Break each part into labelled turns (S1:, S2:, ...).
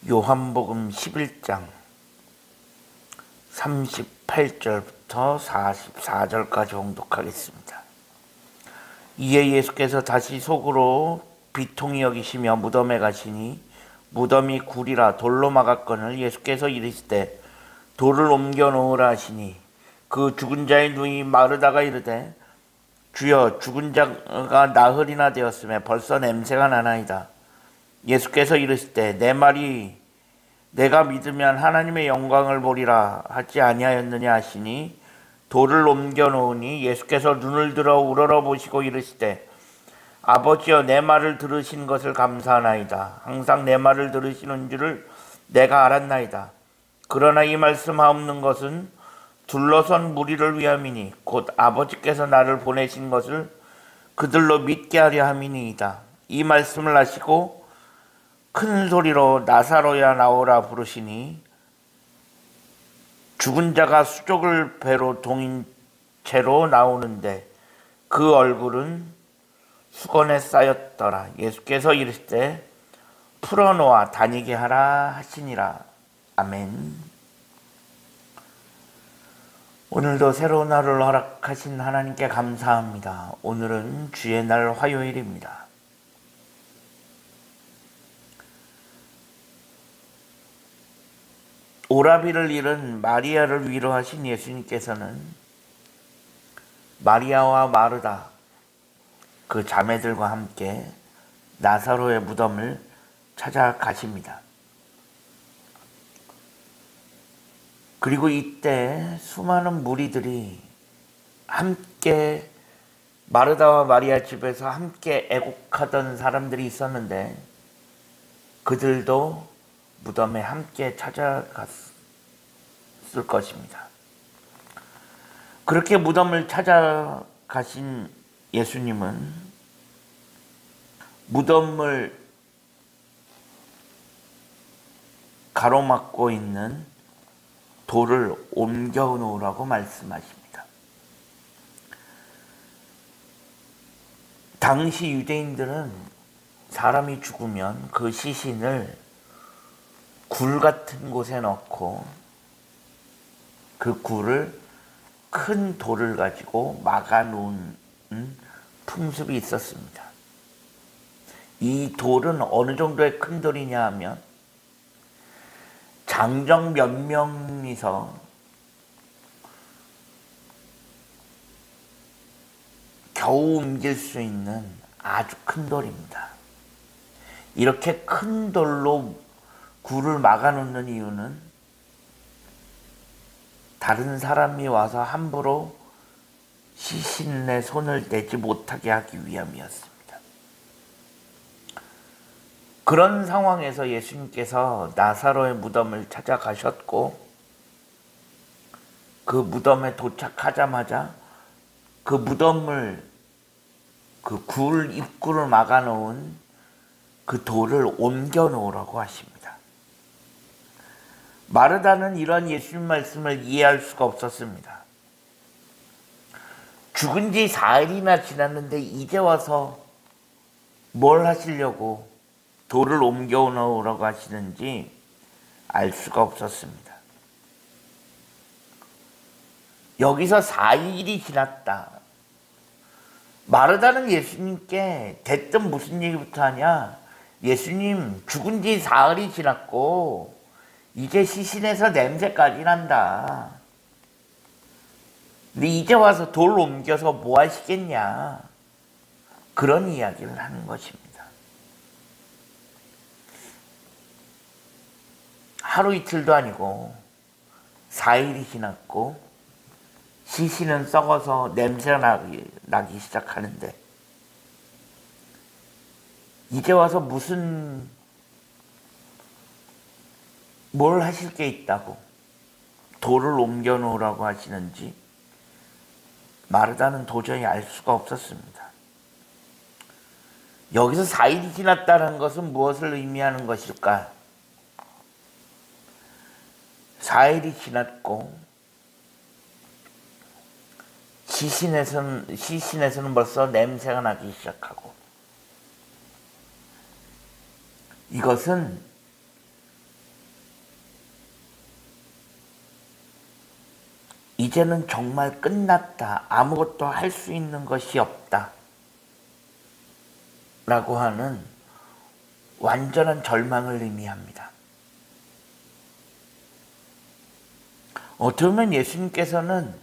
S1: 요한복음 11장 38절부터 44절까지 봉독하겠습니다. 이에 예수께서 다시 속으로 비통히 여기시며 무덤에 가시니 무덤이 굴이라 돌로 막았거늘 예수께서 이르시되 돌을 옮겨 놓으라 하시니 그 죽은 자의 눈이 마르다가 이르되 주여 죽은 자가 나흘이나 되었으며 벌써 냄새가 나나이다. 예수께서 이르시되 내 말이 내가 믿으면 하나님의 영광을 보리라 하지 아니하였느냐 하시니 돌을 옮겨 놓으니 예수께서 눈을 들어 우러러 보시고 이르시되 아버지여 내 말을 들으신 것을 감사하나이다. 항상 내 말을 들으시는 줄을 내가 알았나이다. 그러나 이 말씀하옵는 것은 둘러선 무리를 위함이니 곧 아버지께서 나를 보내신 것을 그들로 믿게 하려 함이니이다. 이 말씀을 하시고 큰 소리로 나사로야 나오라 부르시니 죽은 자가 수족을 배로 동인 채로 나오는데 그 얼굴은 수건에 쌓였더라. 예수께서 이르시되 풀어놓아 다니게 하라 하시니라. 아멘. 오늘도 새로운 하루를 허락하신 하나님께 감사합니다. 오늘은 주의 날 화요일입니다. 오라비를 잃은 마리아를 위로하신 예수님께서는 마리아와 마르다 그 자매들과 함께 나사로의 무덤을 찾아가십니다. 그리고 이때 수많은 무리들이 함께 마르다와 마리아 집에서 함께 애곡하던 사람들이 있었는데 그들도 무덤에 함께 찾아갔을 것입니다. 그렇게 무덤을 찾아가신 예수님은 무덤을 가로막고 있는 돌을 옮겨 놓으라고 말씀하십니다. 당시 유대인들은 사람이 죽으면 그 시신을 굴 같은 곳에 넣고 그 굴을 큰 돌을 가지고 막아 놓은 풍습이 있었습니다. 이 돌은 어느 정도의 큰 돌이냐 하면 장정 몇 명이서 겨우 옮길 수 있는 아주 큰 돌입니다. 이렇게 큰 돌로 굴을 막아놓는 이유는 다른 사람이 와서 함부로 시신에 손을 대지 못하게 하기 위함이었습니다. 그런 상황에서 예수님께서 나사로의 무덤을 찾아가셨고 그 무덤에 도착하자마자 그 무덤을 그 굴 입구를 막아놓은 그 돌을 옮겨 놓으라고 하십니다. 마르다는 이런 예수님 말씀을 이해할 수가 없었습니다. 죽은 지 4일이나 지났는데 이제 와서 뭘 하시려고 돌을 옮겨 놓으라고 하시는지 알 수가 없었습니다. 여기서 4일이 지났다. 마르다는 예수님께 대뜸 무슨 얘기부터 하냐? 예수님 죽은 지 4일이 지났고 이제 시신에서 냄새까지 난다. 근데 이제 와서 돌 옮겨서 뭐 하시겠냐? 그런 이야기를 하는 것입니다. 하루 이틀도 아니고 4일이 지났고 시신은 썩어서 냄새가 나기 시작하는데 이제 와서 뭘 하실 게 있다고 돌을 옮겨 놓으라고 하시는지 마르다는 도저히 알 수가 없었습니다. 여기서 4일이 지났다는 것은 무엇을 의미하는 것일까? 4일이 지났고 시신에서는 벌써 냄새가 나기 시작하고 이것은 이제는 정말 끝났다. 아무것도 할 수 있는 것이 없다. 라고 하는 완전한 절망을 의미합니다. 어떻게 보면 예수님께서는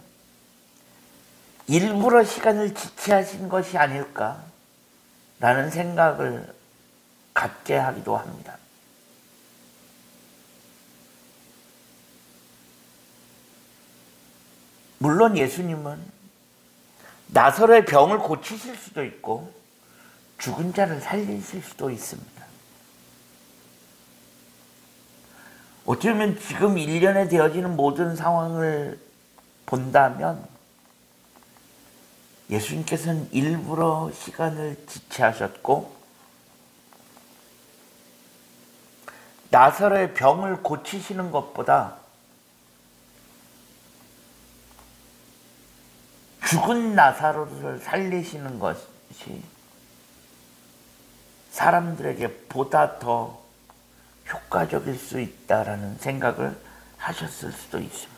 S1: 일부러 시간을 지체하신 것이 아닐까 라는 생각을 갖게 하기도 합니다. 물론 예수님은 나사로의 병을 고치실 수도 있고 죽은 자를 살리실 수도 있습니다. 어떻게 보면 지금 일련에 되어지는 모든 상황을 본다면 예수님께서는 일부러 시간을 지체하셨고 나사로의 병을 고치시는 것보다 죽은 나사로를 살리시는 것이 사람들에게 보다 더 효과적일 수 있다라는 생각을 하셨을 수도 있습니다.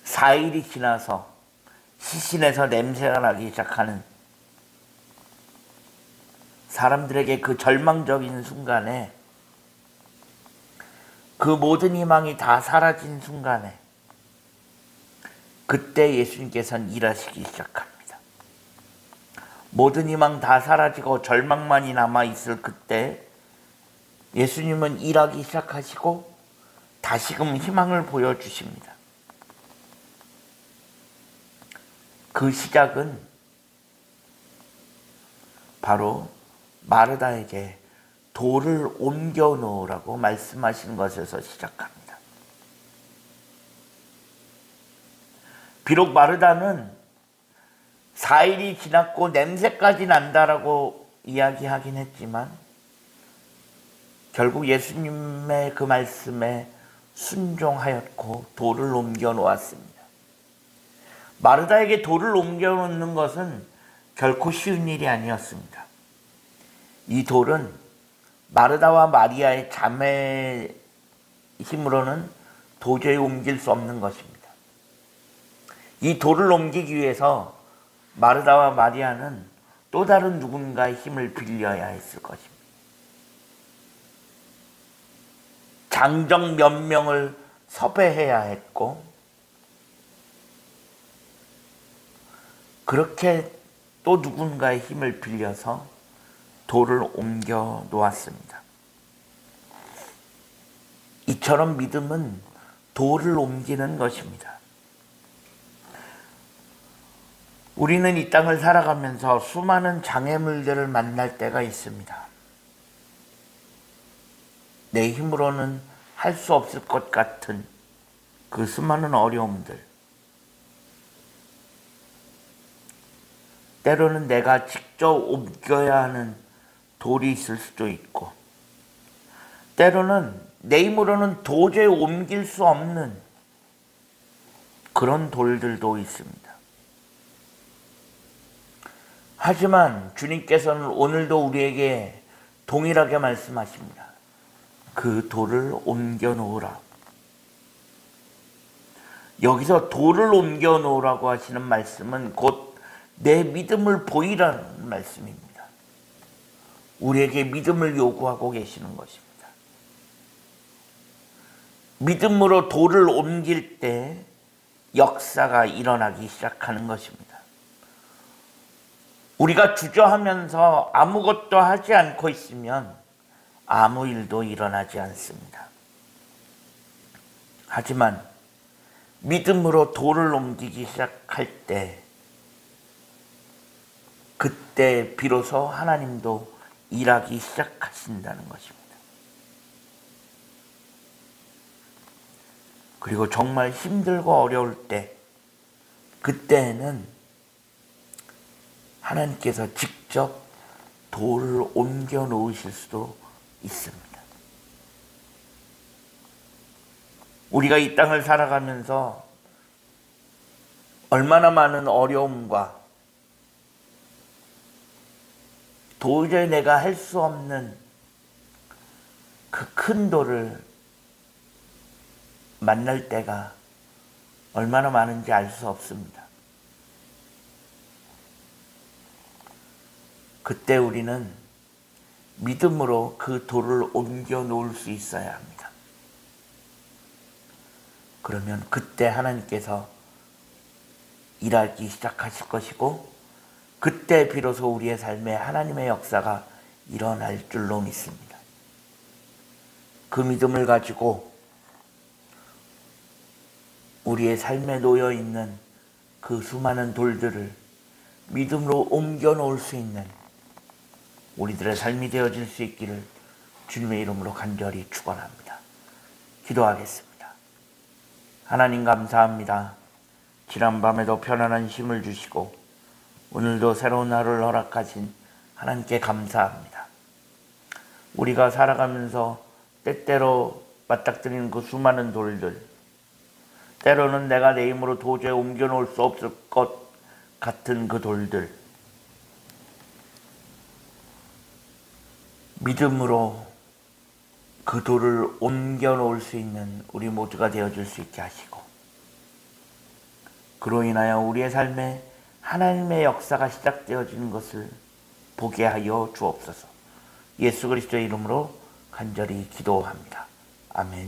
S1: 사일이 지나서 시신에서 냄새가 나기 시작하는 사람들에게 그 절망적인 순간에 그 모든 희망이 다 사라진 순간에 그때 예수님께서는 일하시기 시작합니다. 모든 희망 다 사라지고 절망만이 남아있을 그때 예수님은 일하기 시작하시고 다시금 희망을 보여주십니다. 그 시작은 바로 마르다에게 돌을 옮겨 놓으라고 말씀하신 것에서 시작합니다. 비록 마르다는 4일이 지났고 냄새까지 난다라고 이야기하긴 했지만 결국 예수님의 그 말씀에 순종하였고 돌을 옮겨 놓았습니다. 마르다에게 돌을 옮겨 놓는 것은 결코 쉬운 일이 아니었습니다. 이 돌은 마르다와 마리아의 자매의 힘으로는 도저히 옮길 수 없는 것입니다. 이 돌을 옮기기 위해서 마르다와 마리아는 또 다른 누군가의 힘을 빌려야 했을 것입니다. 장정 몇 명을 섭외해야 했고 그렇게 또 누군가의 힘을 빌려서 돌을 옮겨 놓았습니다. 이처럼 믿음은 돌을 옮기는 것입니다. 우리는 이 땅을 살아가면서 수많은 장애물들을 만날 때가 있습니다. 내 힘으로는 할 수 없을 것 같은 그 수많은 어려움들. 때로는 내가 직접 옮겨야 하는 돌이 있을 수도 있고 때로는 내 힘으로는 도저히 옮길 수 없는 그런 돌들도 있습니다. 하지만 주님께서는 오늘도 우리에게 동일하게 말씀하십니다. 그 돌을 옮겨 놓으라. 여기서 돌을 옮겨 놓으라고 하시는 말씀은 곧 내 믿음을 보이라는 말씀입니다. 우리에게 믿음을 요구하고 계시는 것입니다. 믿음으로 돌을 옮길 때 역사가 일어나기 시작하는 것입니다. 우리가 주저하면서 아무것도 하지 않고 있으면 아무 일도 일어나지 않습니다. 하지만 믿음으로 돌을 옮기기 시작할 때 그때 비로소 하나님도 일하기 시작하신다는 것입니다. 그리고 정말 힘들고 어려울 때 그때에는 하나님께서 직접 돌을 옮겨 놓으실 수도 있습니다. 우리가 이 땅을 살아가면서 얼마나 많은 어려움과 도저히 내가 할 수 없는 그 큰 돌을 만날 때가 얼마나 많은지 알 수 없습니다. 그때 우리는 믿음으로 그 돌을 옮겨 놓을 수 있어야 합니다. 그러면 그때 하나님께서 일하기 시작하실 것이고, 그때 비로소 우리의 삶에 하나님의 역사가 일어날 줄로 믿습니다. 그 믿음을 가지고 우리의 삶에 놓여 있는 그 수많은 돌들을 믿음으로 옮겨 놓을 수 있는 우리들의 삶이 되어질 수 있기를 주님의 이름으로 간절히 축원합니다. 기도하겠습니다. 하나님 감사합니다. 지난밤에도 편안한 힘을 주시고 오늘도 새로운 하루를 허락하신 하나님께 감사합니다. 우리가 살아가면서 때때로 맞닥뜨리는 그 수많은 돌들, 때로는 내가 내 힘으로 도저히 옮겨 놓을 수 없을 것 같은 그 돌들, 믿음으로 그 돌을 옮겨 놓을 수 있는 우리 모두가 되어줄 수 있게 하시고, 그로 인하여 우리의 삶에 하나님의 역사가 시작되어지는 것을 보게 하여 주옵소서. 예수 그리스도의 이름으로 간절히 기도합니다. 아멘.